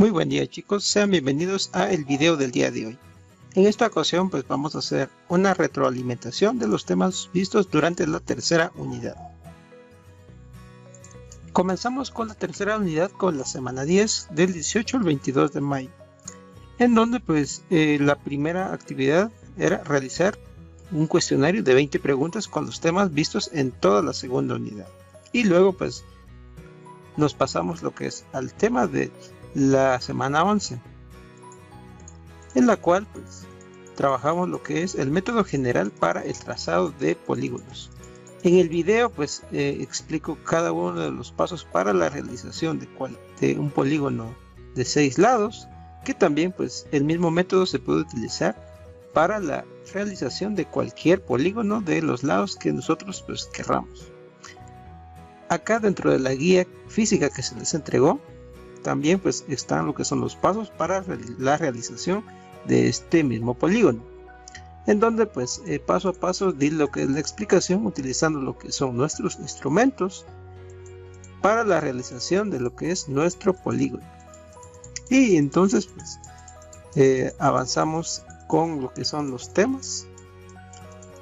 Muy buen día chicos, sean bienvenidos a el video del día de hoy. En esta ocasión pues vamos a hacer una retroalimentación de los temas vistos durante la tercera unidad. Comenzamos con la tercera unidad con la semana 10 del 18 al 22 de mayo, en donde pues la primera actividad era realizar un cuestionario de 20 preguntas con los temas vistos en toda la segunda unidad. Y luego pues nos pasamos lo que es al tema de la semana 11, en la cual pues trabajamos lo que es el método general para el trazado de polígonos. En el video pues explico cada uno de los pasos para la realización de un polígono de 6 lados, que también pues el mismo método se puede utilizar para la realización de cualquier polígono de los lados que nosotros pues querramos. Acá dentro de la guía física que se les entregó también pues están lo que son los pasos para la realización de este mismo polígono, en donde pues paso a paso di lo que es la explicación utilizando lo que son nuestros instrumentos para la realización de lo que es nuestro polígono. Y entonces pues avanzamos con lo que son los temas.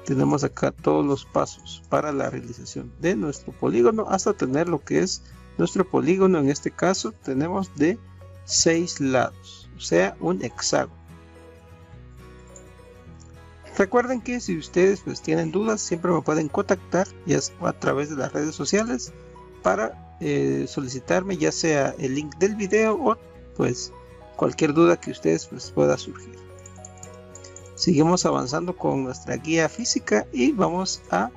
Tenemos acá todos los pasos para la realización de nuestro polígono hasta tener lo que es nuestro polígono. En este caso tenemos de 6 lados, o sea un hexágono. Recuerden que si ustedes pues tienen dudas siempre me pueden contactar ya a través de las redes sociales para solicitarme ya sea el link del video o pues cualquier duda que ustedes pues pueda surgir. Seguimos avanzando con nuestra guía física y vamos a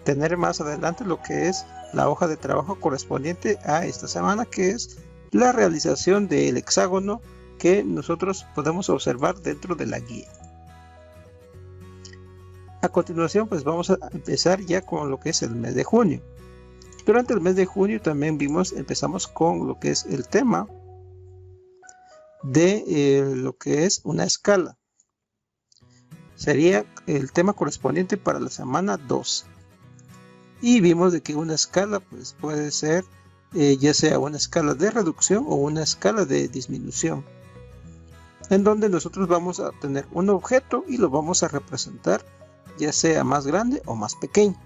tener más adelante lo que es la hoja de trabajo correspondiente a esta semana, que es la realización del hexágono que nosotros podemos observar dentro de la guía. A continuación pues vamos a empezar ya con lo que es el mes de junio. Durante el mes de junio también empezamos con lo que es el tema de lo que es una escala. Sería el tema correspondiente para la semana 2. Y vimos de que una escala pues puede ser ya sea una escala de reducción o una escala de disminución, en donde nosotros vamos a tener un objeto y lo vamos a representar ya sea más grande o más pequeño.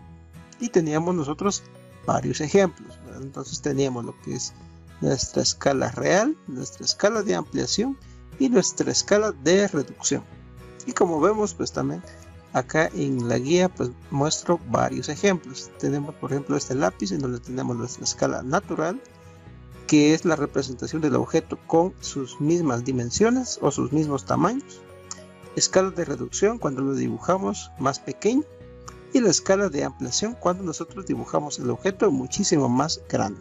Y teníamos nosotros varios ejemplos, ¿verdad? Entonces teníamos lo que es nuestra escala real, nuestra escala de ampliación y nuestra escala de reducción. Y como vemos pues también acá en la guía pues muestro varios ejemplos. Tenemos por ejemplo este lápiz en donde tenemos nuestra escala natural, que es la representación del objeto con sus mismas dimensiones o sus mismos tamaños. Escala de reducción cuando lo dibujamos más pequeño, y la escala de ampliación cuando nosotros dibujamos el objeto muchísimo más grande.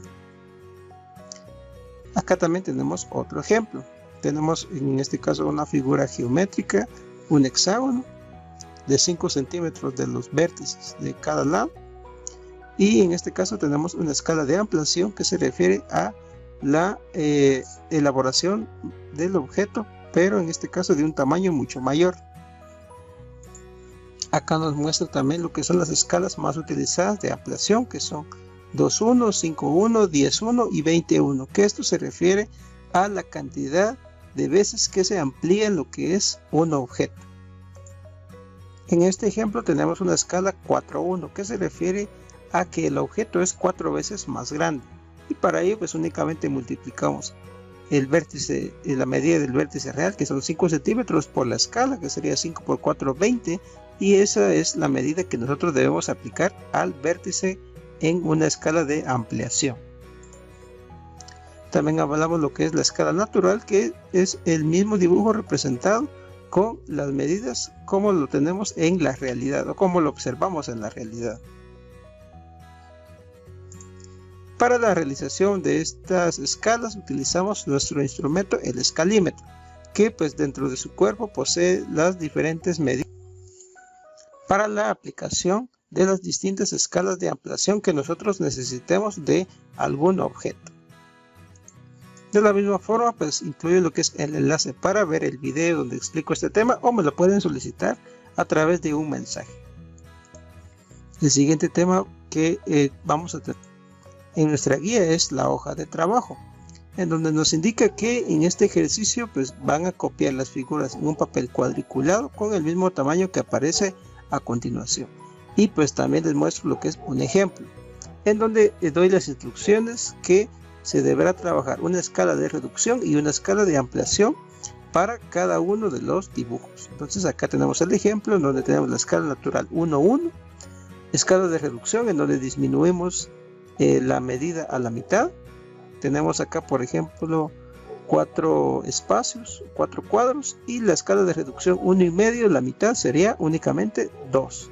Acá también tenemos otro ejemplo. Tenemos en este caso una figura geométrica, un hexágono de 5 centímetros de los vértices de cada lado, y en este caso tenemos una escala de ampliación que se refiere a la elaboración del objeto, pero en este caso de un tamaño mucho mayor. Acá nos muestra también lo que son las escalas más utilizadas de ampliación, que son 2.1, 5.1, 10.1 y 20.1, que esto se refiere a la cantidad de veces que se amplía lo que es un objeto. En este ejemplo tenemos una escala 4.1 que se refiere a que el objeto es 4 veces más grande, y para ello pues únicamente multiplicamos el vértice, la medida del vértice real, que son 5 centímetros, por la escala, que sería 5 por 4, 20, y esa es la medida que nosotros debemos aplicar al vértice en una escala de ampliación. También hablamos lo que es la escala natural, que es el mismo dibujo representado con las medidas como lo tenemos en la realidad o como lo observamos en la realidad. Para la realización de estas escalas utilizamos nuestro instrumento, el escalímetro, que pues dentro de su cuerpo posee las diferentes medidas para la aplicación de las distintas escalas de ampliación que nosotros necesitemos de algún objeto. De la misma forma pues incluye lo que es el enlace para ver el video donde explico este tema, o me lo pueden solicitar a través de un mensaje. El siguiente tema que vamos a tener en nuestra guía es la hoja de trabajo. en donde nos indica que en este ejercicio pues van a copiar las figuras en un papel cuadriculado con el mismo tamaño que aparece a continuación. Y pues también les muestro lo que es un ejemplo, en donde les doy las instrucciones que se deberá trabajar una escala de reducción y una escala de ampliación para cada uno de los dibujos. Entonces acá tenemos el ejemplo en donde tenemos la escala natural 1, 1, escala de reducción en donde disminuimos la medida a la mitad. Tenemos acá por ejemplo 4 espacios, 4 cuadros, y la escala de reducción 1,5, la mitad sería únicamente 2.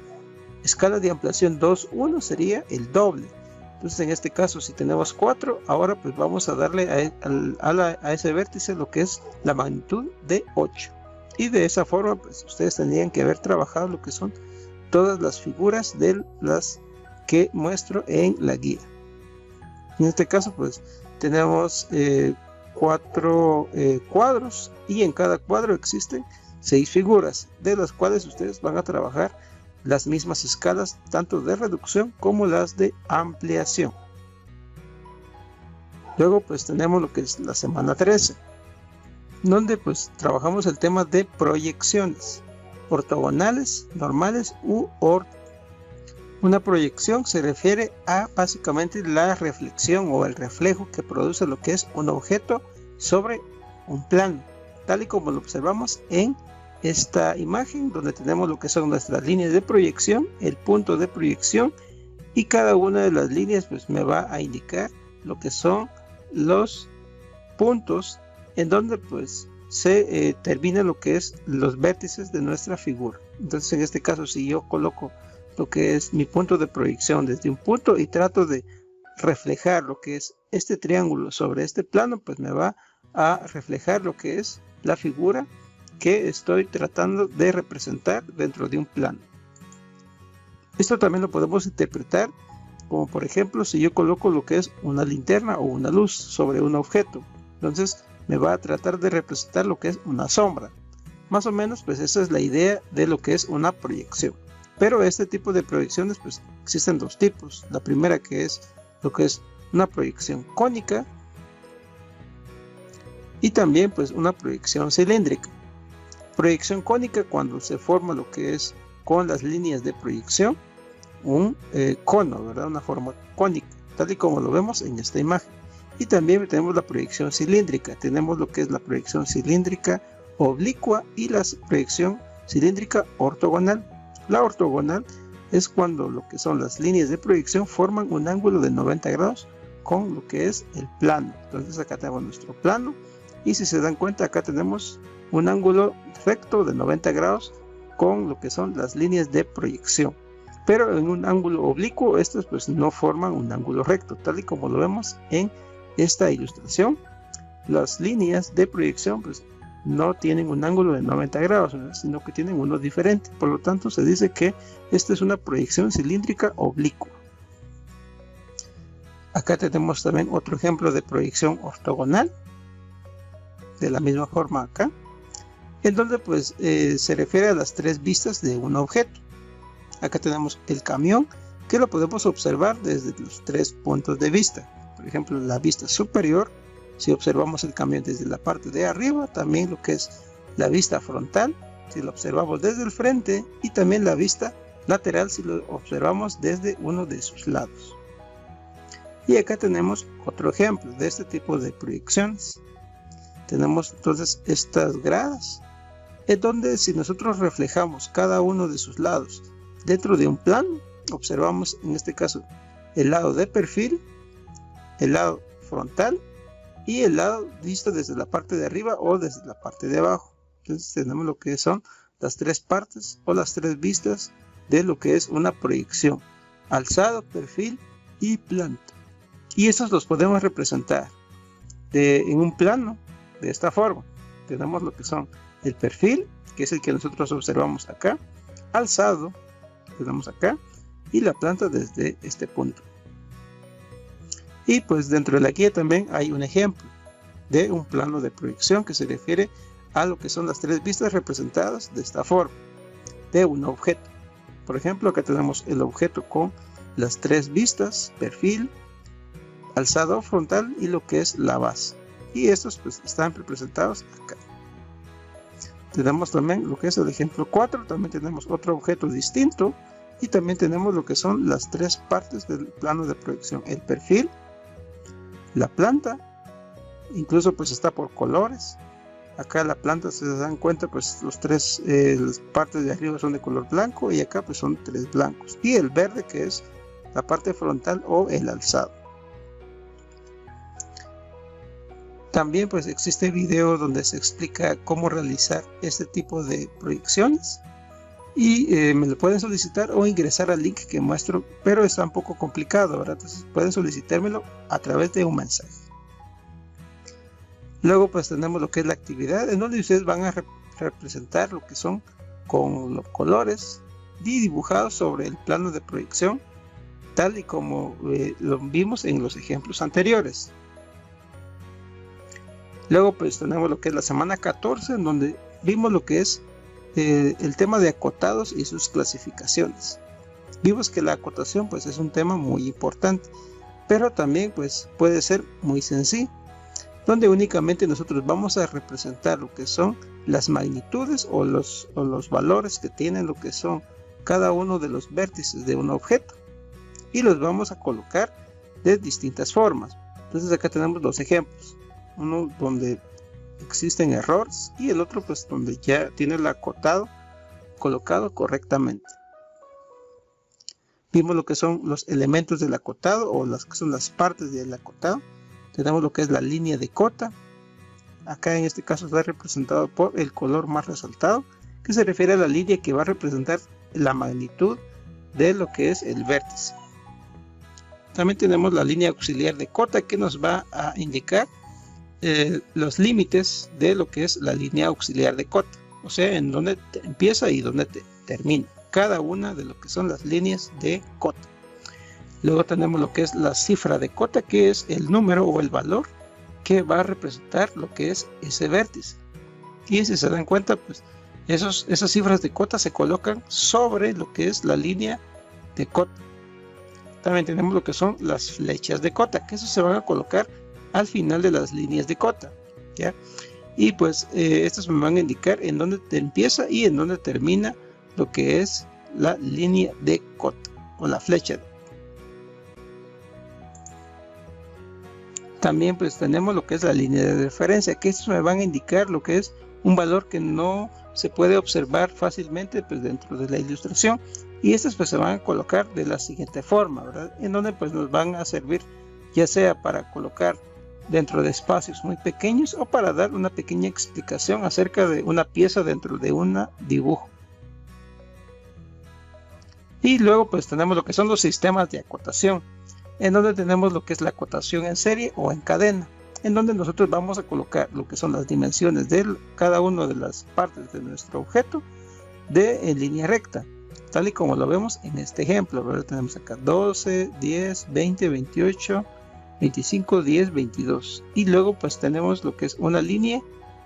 Escala de ampliación 2, 1 sería el doble. Entonces en este caso si tenemos 4, ahora pues vamos a darle a ese vértice lo que es la magnitud de 8. Y de esa forma pues ustedes tendrían que haber trabajado lo que son todas las figuras de las que muestro en la guía. En este caso pues tenemos 4 cuadros, y en cada cuadro existen 6 figuras, de las cuales ustedes van a trabajar las mismas escalas tanto de reducción como las de ampliación. Luego pues tenemos lo que es la semana 13, donde pues trabajamos el tema de proyecciones ortogonales, normales u orto. Una proyección se refiere a básicamente la reflexión o el reflejo que produce lo que es un objeto sobre un plano, tal y como lo observamos en esta imagen, donde tenemos lo que son nuestras líneas de proyección, el punto de proyección, y cada una de las líneas pues me va a indicar lo que son los puntos en donde pues se termina lo que es los vértices de nuestra figura. Entonces en este caso si yo coloco lo que es mi punto de proyección desde un punto y trato de reflejar lo que es este triángulo sobre este plano, pues me va a reflejar lo que es la figura que estoy tratando de representar dentro de un plano. Esto también lo podemos interpretar como por ejemplo si yo coloco lo que es una linterna o una luz sobre un objeto, entonces me va a tratar de representar lo que es una sombra. Más o menos pues esa es la idea de lo que es una proyección. Pero este tipo de proyecciones pues existen dos tipos. La primera que es lo que es una proyección cónica, y también pues una proyección cilíndrica. Proyección cónica cuando se forma lo que es con las líneas de proyección un cono, ¿verdad? Una forma cónica, tal y como lo vemos en esta imagen. Y también tenemos la proyección cilíndrica. Tenemos lo que es la proyección cilíndrica oblicua y la proyección cilíndrica ortogonal. La ortogonal es cuando lo que son las líneas de proyección forman un ángulo de 90 grados con lo que es el plano. Entonces acá tenemos nuestro plano, y si se dan cuenta acá tenemos un ángulo recto de 90 grados con lo que son las líneas de proyección. Pero en un ángulo oblicuo estos pues no forman un ángulo recto, tal y como lo vemos en esta ilustración. Las líneas de proyección pues no tienen un ángulo de 90 grados, sino que tienen uno diferente. Por lo tanto se dice que esta es una proyección cilíndrica oblicua. Acá tenemos también otro ejemplo de proyección ortogonal, de la misma forma acá, en donde pues se refiere a las tres vistas de un objeto. Acá tenemos el camión, que lo podemos observar desde los tres puntos de vista. Por ejemplo, la vista superior, si observamos el camión desde la parte de arriba, también lo que es la vista frontal, si lo observamos desde el frente, y también la vista lateral, si lo observamos desde uno de sus lados. Y acá tenemos otro ejemplo de este tipo de proyecciones. Tenemos entonces estas gradas, en donde si nosotros reflejamos cada uno de sus lados dentro de un plano, observamos en este caso el lado de perfil, el lado frontal y el lado visto desde la parte de arriba o desde la parte de abajo. Entonces tenemos lo que son las tres partes o las tres vistas de lo que es una proyección: alzado, perfil y planta. Y estos los podemos representar en un plano de esta forma. Tenemos lo que son el perfil, que es el que nosotros observamos acá, alzado, tenemos acá, y la planta desde este punto. Y pues dentro de la guía también hay un ejemplo de un plano de proyección que se refiere a lo que son las tres vistas representadas de esta forma de un objeto. Por ejemplo, acá tenemos el objeto con las tres vistas: perfil, alzado frontal y lo que es la base. y estos pues están representados acá. Tenemos también lo que es el ejemplo 4, también tenemos otro objeto distinto y también tenemos lo que son las tres partes del plano de proyección: el perfil, la planta, incluso pues está por colores. Acá la planta, si se dan cuenta, pues las partes de arriba son de color blanco y acá pues son tres blancos, y el verde que es la parte frontal o el alzado. También pues existe video donde se explica cómo realizar este tipo de proyecciones y me lo pueden solicitar o ingresar al link que muestro, pero está un poco complicado, ¿verdad? Entonces pueden solicitármelo a través de un mensaje. Luego pues tenemos lo que es la actividad, en donde ustedes van a representar lo que son con los colores y dibujados sobre el plano de proyección, tal y como lo vimos en los ejemplos anteriores. Luego pues tenemos lo que es la semana 14, en donde vimos lo que es el tema de acotados y sus clasificaciones. Vimos que la acotación pues es un tema muy importante, pero también pues puede ser muy sencillo, donde únicamente nosotros vamos a representar lo que son las magnitudes o los valores que tienen lo que son cada uno de los vértices de un objeto, y los vamos a colocar de distintas formas. Entonces acá tenemos dos ejemplos, uno donde existen errores y el otro pues donde ya tiene el acotado colocado correctamente. Vimos lo que son los elementos del acotado o las que son las partes del acotado. Tenemos lo que es la línea de cota. Acá en este caso está representado por el color más resaltado, que se refiere a la línea que va a representar la magnitud de lo que es el vértice. También tenemos la línea auxiliar de cota, que nos va a indicar los límites de lo que es la línea auxiliar de cota, o sea, en dónde empieza y dónde termina cada una de lo que son las líneas de cota. Luego tenemos lo que es la cifra de cota, que es el número o el valor que va a representar lo que es ese vértice. Y si se dan cuenta, pues esas cifras de cota se colocan sobre lo que es la línea de cota. También tenemos lo que son las flechas de cota, que eso se van a colocar al final de las líneas de cota, ¿ya? Y pues estos me van a indicar en dónde empieza y en dónde termina lo que es la línea de cota o la flecha. También pues tenemos lo que es la línea de referencia, que estos me van a indicar lo que es un valor que no se puede observar fácilmente pues dentro de la ilustración, y estas pues se van a colocar de la siguiente forma, ¿verdad? En donde pues nos van a servir ya sea para colocar dentro de espacios muy pequeños o para dar una pequeña explicación acerca de una pieza dentro de un dibujo. Y luego pues tenemos lo que son los sistemas de acotación, en donde tenemos lo que es la acotación en serie o en cadena, en donde nosotros vamos a colocar lo que son las dimensiones de cada una de las partes de nuestro objeto en línea recta, tal y como lo vemos en este ejemplo, ¿verdad? Tenemos acá 12, 10, 20, 28, 25, 10, 22, y luego pues tenemos lo que es una línea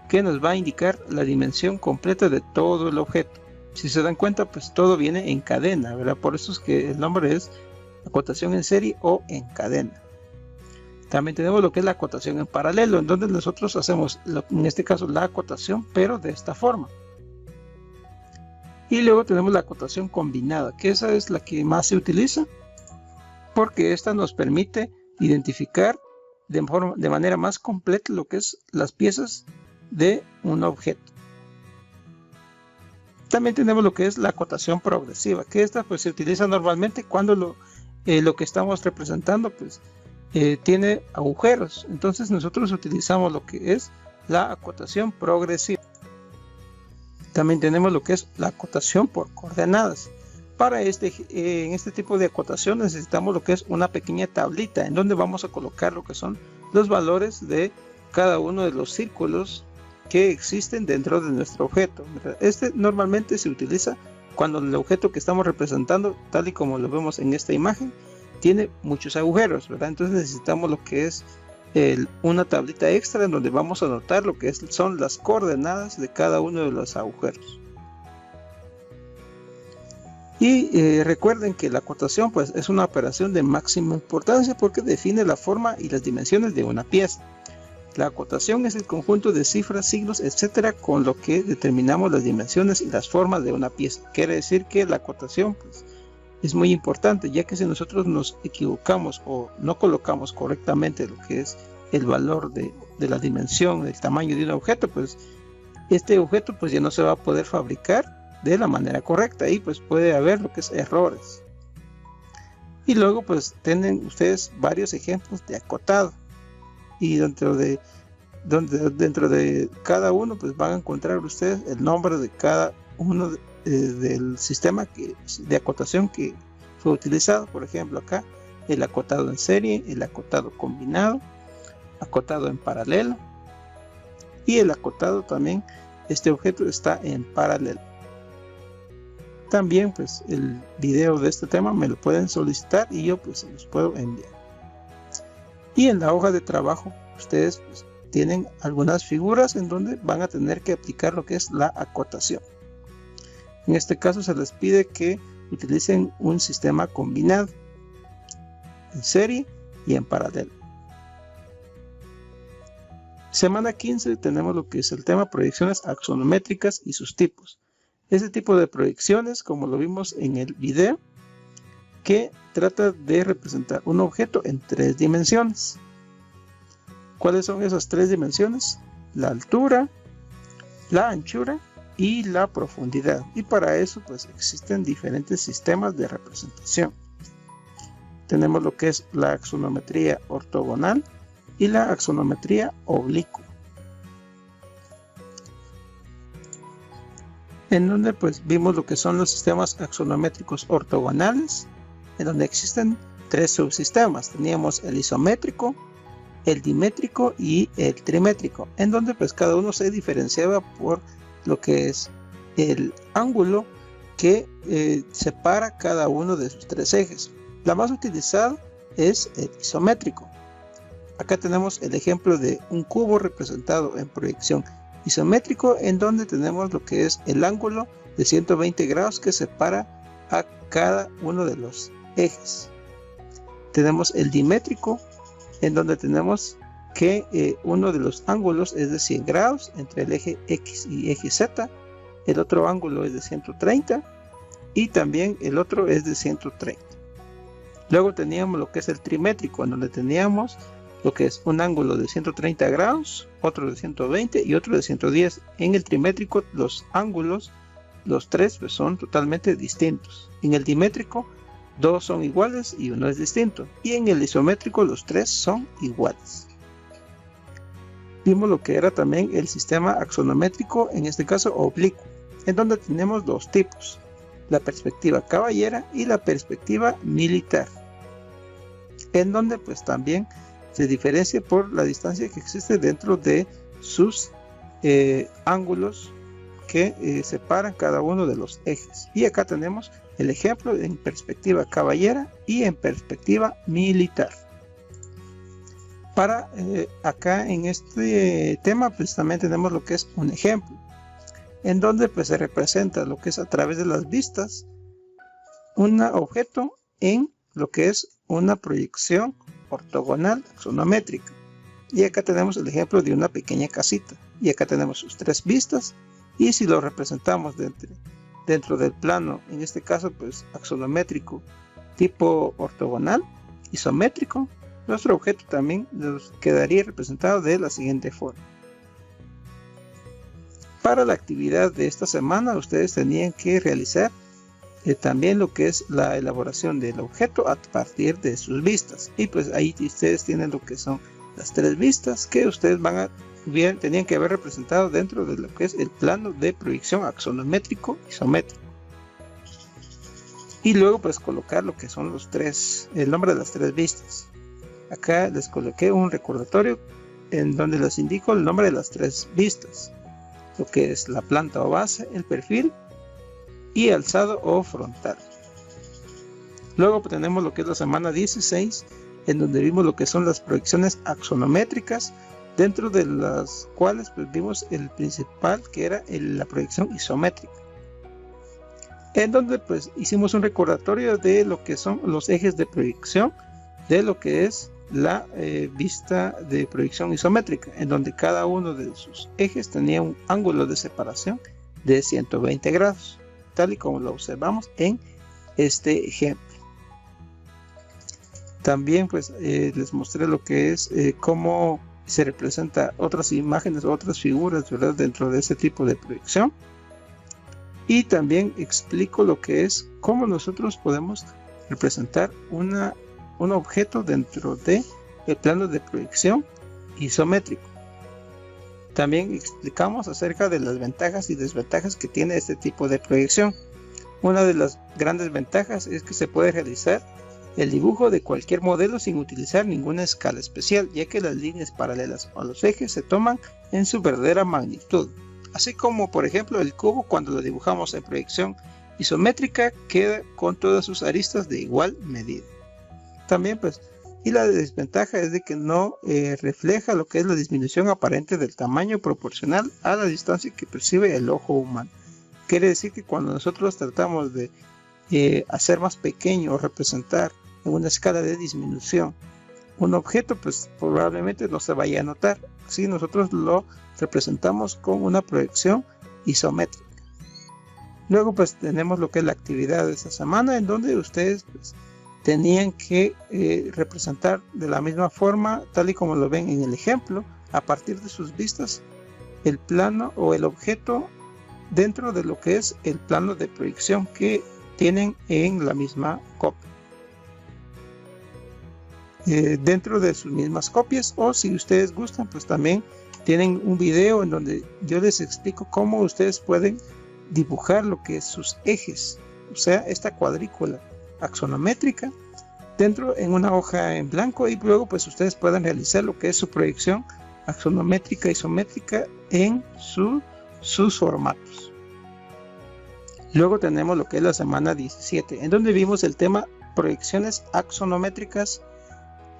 que nos va a indicar la dimensión completa de todo el objeto. Si se dan cuenta, pues todo viene en cadena, ¿verdad? Por eso es que el nombre es acotación en serie o en cadena. También tenemos lo que es la acotación en paralelo, en donde nosotros hacemos, en este caso, la acotación, pero de esta forma. Y luego tenemos la acotación combinada, que esa es la que más se utiliza, porque esta nos permite identificar de manera más completa lo que es las piezas de un objeto. También tenemos lo que es la acotación progresiva, que esta pues se utiliza normalmente cuando lo que estamos representando pues tiene agujeros. Entonces nosotros utilizamos lo que es la acotación progresiva. También tenemos lo que es la acotación por coordenadas. Para en este tipo de acotación necesitamos lo que es una pequeña tablita en donde vamos a colocar lo que son los valores de cada uno de los círculos que existen dentro de nuestro objeto. Este normalmente se utiliza cuando el objeto que estamos representando, tal y como lo vemos en esta imagen, tiene muchos agujeros, ¿verdad? Entonces necesitamos lo que es una tablita extra en donde vamos a anotar lo que son las coordenadas de cada uno de los agujeros. Y recuerden que la acotación pues es una operación de máxima importancia porque define la forma y las dimensiones de una pieza. La acotación es el conjunto de cifras, signos, etcétera, con lo que determinamos las dimensiones y las formas de una pieza. Quiere decir que la acotación pues, es muy importante, ya que si nosotros nos equivocamos o no colocamos correctamente lo que es el valor de la dimensión, del tamaño de un objeto, pues este objeto pues ya no se va a poder fabricar de la manera correcta y pues puede haber lo que es errores. Y luego pues tienen ustedes varios ejemplos de acotado. Y dentro de cada uno pues van a encontrar ustedes el nombre de cada uno del sistema de acotación que fue utilizado. Por ejemplo, acá el acotado en serie, el acotado combinado, acotado en paralelo y el acotado también, este objeto está en paralelo. También pues el video de este tema me lo pueden solicitar y yo pues se los puedo enviar. Y en la hoja de trabajo ustedes pues, tienen algunas figuras en donde van a tener que aplicar lo que es la acotación. En este caso se les pide que utilicen un sistema combinado en serie y en paralelo. Semana 15 tenemos lo que es el tema proyecciones axonométricas y sus tipos. Este tipo de proyecciones, como lo vimos en el video, que trata de representar un objeto en 3 dimensiones. ¿Cuáles son esas 3 dimensiones? La altura, la anchura y la profundidad. Y para eso pues existen diferentes sistemas de representación. Tenemos lo que es la axonometría ortogonal y la axonometría oblicua, en donde pues vimos lo que son los sistemas axonométricos ortogonales, en donde existen 3 subsistemas. Teníamos el isométrico, el dimétrico y el trimétrico, en donde pues cada uno se diferenciaba por lo que es el ángulo que separa cada uno de sus 3 ejes. La más utilizada es el isométrico. Acá tenemos el ejemplo de un cubo representado en proyección isométrico, en donde tenemos lo que es el ángulo de 120 grados que separa a cada uno de los ejes. Tenemos el dimétrico, en donde tenemos que uno de los ángulos es de 100 grados entre el eje X y eje Z, el otro ángulo es de 130 y también el otro es de 130. Luego teníamos lo que es el trimétrico, en donde teníamos lo que es un ángulo de 130 grados, otro de 120 y otro de 110. En el trimétrico los ángulos, los 3 pues, son totalmente distintos. En el dimétrico 2 son iguales y uno es distinto. Y en el isométrico los 3 son iguales. Vimos lo que era también el sistema axonométrico, en este caso oblicuo, en donde tenemos 2 tipos: la perspectiva caballera y la perspectiva militar, en donde pues también se diferencia por la distancia que existe dentro de sus ángulos que separan cada uno de los ejes. Y acá tenemos el ejemplo en perspectiva caballera y en perspectiva militar. Para acá en este tema pues también tenemos lo que es un ejemplo, en donde pues se representa lo que es a través de las vistas un objeto en lo que es una proyección ortogonal axonométrica. Y acá tenemos el ejemplo de una pequeña casita, y acá tenemos sus 3 vistas, y si lo representamos dentro del plano, en este caso pues axonométrico tipo ortogonal, isométrico, nuestro objeto también nos quedaría representado de la siguiente forma. Para la actividad de esta semana ustedes tenían que realizar también lo que es la elaboración del objeto a partir de sus vistas, y pues ahí ustedes tienen lo que son las 3 vistas que ustedes tenían que haber representado dentro de lo que es el plano de proyección axonométrico isométrico, y luego pues colocar lo que son el nombre de las 3 vistas. Acá les coloqué un recordatorio en donde les indico el nombre de las 3 vistas, lo que es la planta o base, el perfil y alzado o frontal. Luego tenemos lo que es la semana 16, en donde vimos lo que son las proyecciones axonométricas, dentro de las cuales pues vimos el principal, que era la proyección isométrica, en donde pues hicimos un recordatorio de lo que son los ejes de proyección de lo que es la vista de proyección isométrica, en donde cada uno de sus ejes tenía un ángulo de separación de 120 grados, tal y como lo observamos en este ejemplo. También pues les mostré lo que es cómo se representa otras imágenes, otras figuras, ¿verdad?, dentro de este tipo de proyección. Y también explico lo que es cómo nosotros podemos representar un objeto dentro del plano de proyección isométrico. También explicamos acerca de las ventajas y desventajas que tiene este tipo de proyección. Una de las grandes ventajas es que se puede realizar el dibujo de cualquier modelo sin utilizar ninguna escala especial, ya que las líneas paralelas a los ejes se toman en su verdadera magnitud. Así como por ejemplo el cubo, cuando lo dibujamos en proyección isométrica, queda con todas sus aristas de igual medida. También pues, y la desventaja es de que no refleja lo que es la disminución aparente del tamaño proporcional a la distancia que percibe el ojo humano. Quiere decir que cuando nosotros tratamos de hacer más pequeño o representar en una escala de disminución un objeto, pues probablemente no se vaya a notar si nosotros lo representamos con una proyección isométrica. Luego pues tenemos lo que es la actividad de esta semana, en donde ustedes pues tenían que representar de la misma forma, tal y como lo ven en el ejemplo, a partir de sus vistas, el plano o el objeto dentro de lo que es el plano de proyección que tienen en la misma copia. Dentro de sus mismas copias, o si ustedes gustan, pues también tienen un video en donde yo les explico cómo ustedes pueden dibujar lo que es sus ejes, o sea, esta cuadrícula axonométrica dentro en una hoja en blanco, y luego pues ustedes pueden realizar lo que es su proyección axonométrica isométrica en sus formatos. Luego tenemos lo que es la semana 17, en donde vimos el tema proyecciones axonométricas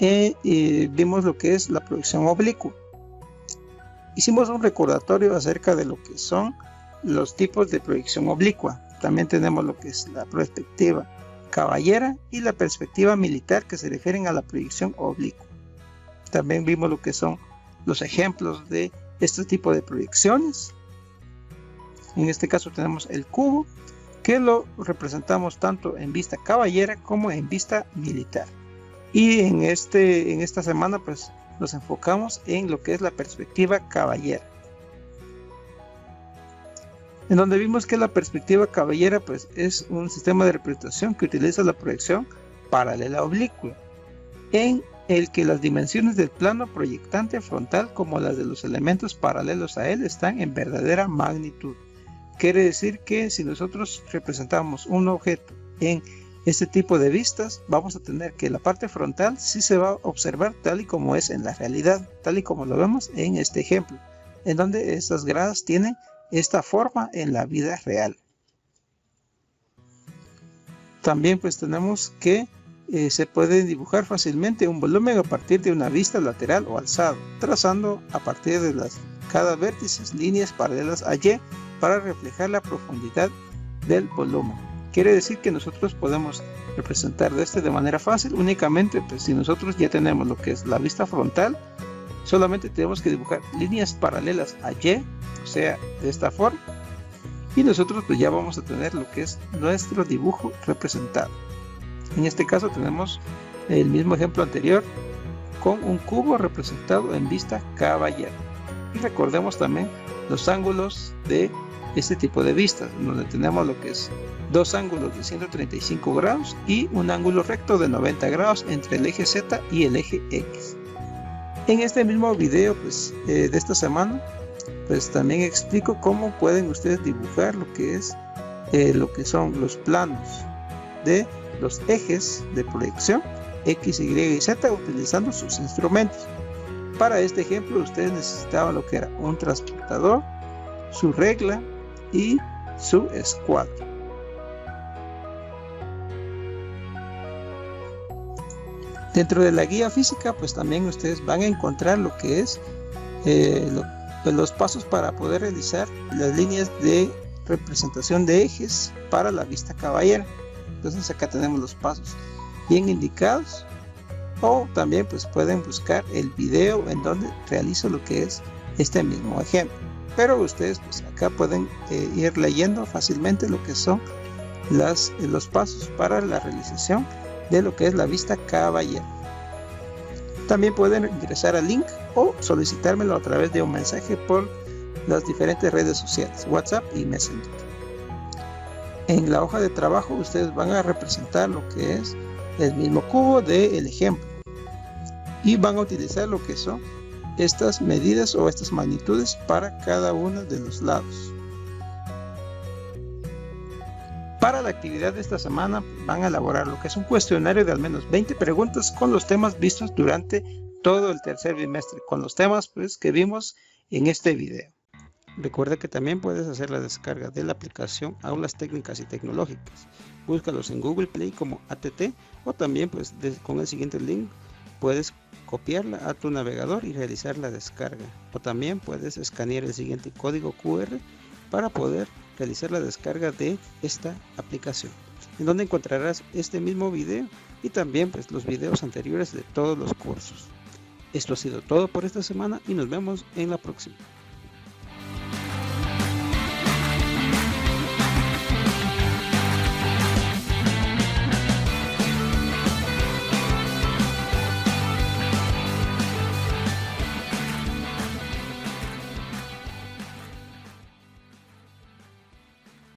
y vimos lo que es la proyección oblicua. Hicimos un recordatorio acerca de lo que son los tipos de proyección oblicua. También tenemos lo que es la perspectiva caballera y la perspectiva militar, que se refieren a la proyección oblicua. También vimos lo que son los ejemplos de este tipo de proyecciones. En este caso tenemos el cubo, que lo representamos tanto en vista caballera como en vista militar. Y en esta semana pues nos enfocamos en lo que es la perspectiva caballera, en donde vimos que la perspectiva caballera pues es un sistema de representación que utiliza la proyección paralela oblicua, en el que las dimensiones del plano proyectante frontal como las de los elementos paralelos a él están en verdadera magnitud. Quiere decir que si nosotros representamos un objeto en este tipo de vistas, vamos a tener que la parte frontal sí se va a observar tal y como es en la realidad, tal y como lo vemos en este ejemplo, en donde estas gradas tienen esta forma en la vida real. También pues tenemos que se puede dibujar fácilmente un volumen a partir de una vista lateral o alzado, trazando a partir de cada vértice líneas paralelas a Y para reflejar la profundidad del volumen. Quiere decir que nosotros podemos representar de manera fácil, únicamente pues si nosotros ya tenemos lo que es la vista frontal, solamente tenemos que dibujar líneas paralelas a Y, o sea, de esta forma, y nosotros pues ya vamos a tener lo que es nuestro dibujo representado. En este caso tenemos el mismo ejemplo anterior con un cubo representado en vista caballera. Y recordemos también los ángulos de este tipo de vistas, donde tenemos lo que es dos ángulos de 135 grados y un ángulo recto de 90 grados entre el eje Z y el eje X. En este mismo video pues, de esta semana, pues también explico cómo pueden ustedes dibujar lo que son los planos de los ejes de proyección X, Y y Z utilizando sus instrumentos. Para este ejemplo ustedes necesitaban lo que era un transportador, su regla y su escuadra. Dentro de la guía física pues también ustedes van a encontrar lo que es los pasos para poder realizar las líneas de representación de ejes para la vista caballera. Entonces acá tenemos los pasos bien indicados o también pues pueden buscar el video en donde realizo lo que es este mismo ejemplo. Pero ustedes pues acá pueden ir leyendo fácilmente lo que son los pasos para la realización de lo que es la vista caballero. También pueden ingresar al link o solicitármelo a través de un mensaje por las diferentes redes sociales, WhatsApp y Messenger. En la hoja de trabajo ustedes van a representar lo que es el mismo cubo del ejemplo y van a utilizar lo que son estas medidas o estas magnitudes para cada uno de los lados. Para la actividad de esta semana van a elaborar lo que es un cuestionario de al menos 20 preguntas con los temas vistos durante todo el tercer bimestre, con los temas pues que vimos en este video. Recuerda que también puedes hacer la descarga de la aplicación Aulas Técnicas y Tecnológicas. Búscalos en Google Play como ATT o también pues con el siguiente link puedes copiarla a tu navegador y realizar la descarga. O también puedes escanear el siguiente código QR para poder realizar la descarga de esta aplicación, en donde encontrarás este mismo video y también pues los videos anteriores de todos los cursos. Esto ha sido todo por esta semana y nos vemos en la próxima.